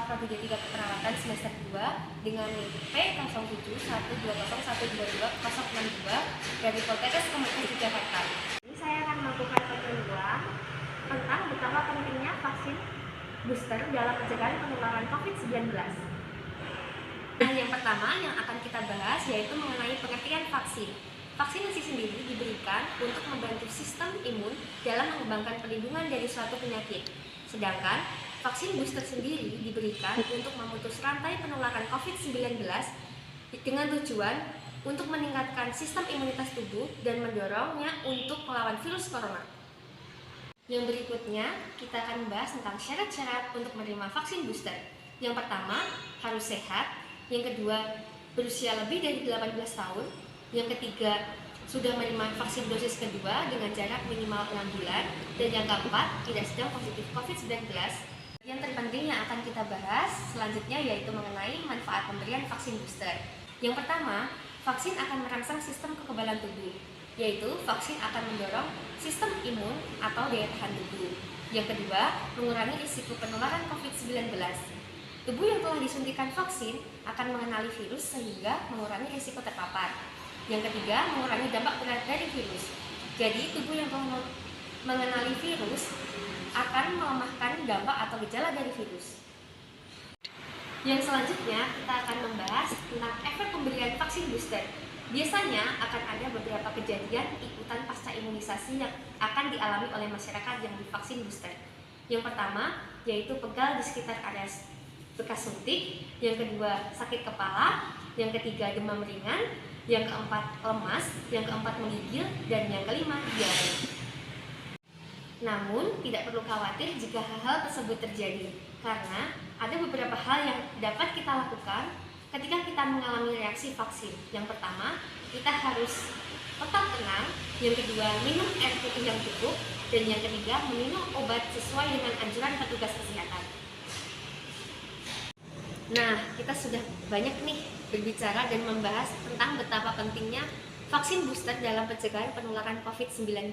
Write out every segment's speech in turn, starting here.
Prodi 3 Keperawatan semester 2 dengan P07120122 dari Poltekkes Komunitas Jakarta. Ini saya akan melakukan penelitian tentang betapa pentingnya vaksin booster dalam pencegahan penularan COVID-19. Nah, yang pertama yang akan kita bahas yaitu mengenai pengertian vaksin. Vaksinasi sendiri diberikan untuk membantu sistem imun dalam mengembangkan perlindungan dari suatu penyakit. Sedangkan vaksin booster sendiri diberikan untuk memutus rantai penularan COVID-19 dengan tujuan untuk meningkatkan sistem imunitas tubuh dan mendorongnya untuk melawan virus corona. Yang berikutnya, kita akan membahas tentang syarat-syarat untuk menerima vaksin booster. Yang pertama, harus sehat. Yang kedua, berusia lebih dari 18 tahun. Yang ketiga, sudah menerima vaksin dosis kedua dengan jarak minimal 6 bulan. Dan yang keempat, tidak sedang positif COVID-19. Yang terpenting yang akan kita bahas selanjutnya yaitu mengenai manfaat pemberian vaksin booster. Yang pertama, vaksin akan merangsang sistem kekebalan tubuh, yaitu vaksin akan mendorong sistem imun atau daya tahan tubuh. Yang kedua, mengurangi risiko penularan COVID-19. Tubuh yang telah disuntikan vaksin akan mengenali virus sehingga mengurangi risiko terpapar. Yang ketiga, mengurangi dampak berat dari virus. Jadi, tubuh yang telah mengenali virus akan melemahkan dampak atau gejala dari virus. Yang selanjutnya, kita akan membahas tentang efek pemberian vaksin booster. Biasanya akan ada beberapa kejadian ikutan pasca imunisasi yang akan dialami oleh masyarakat yang divaksin booster. Yang pertama, yaitu pegal di sekitar area bekas suntik. Yang kedua, sakit kepala. Yang ketiga, demam ringan. Yang keempat, lemas. Yang keempat, menggigil. Dan yang kelima, diare. Namun, tidak perlu khawatir jika hal-hal tersebut terjadi, karena ada beberapa hal yang dapat kita lakukan ketika kita mengalami reaksi vaksin. Yang pertama, kita harus tetap tenang. Yang kedua, minum air putih yang cukup. Dan yang ketiga, meminum obat sesuai dengan anjuran petugas kesehatan. Nah, kita sudah banyak nih berbicara dan membahas tentang betapa pentingnya vaksin booster dalam pencegahan penularan COVID-19.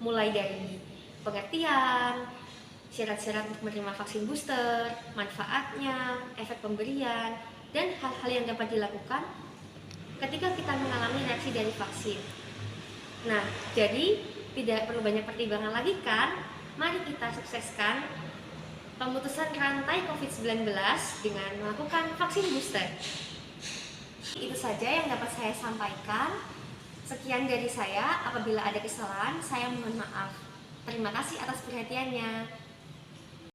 Mulai dari pengertian, syarat-syarat untuk menerima vaksin booster, manfaatnya, efek pemberian, dan hal-hal yang dapat dilakukan ketika kita mengalami reaksi dari vaksin. Nah, jadi tidak perlu banyak pertimbangan lagi kan? Mari kita sukseskan pemutusan rantai COVID-19 dengan melakukan vaksin booster. Itu saja yang dapat saya sampaikan. Sekian dari saya. Apabila ada kesalahan, saya mohon maaf. Terima kasih atas perhatiannya.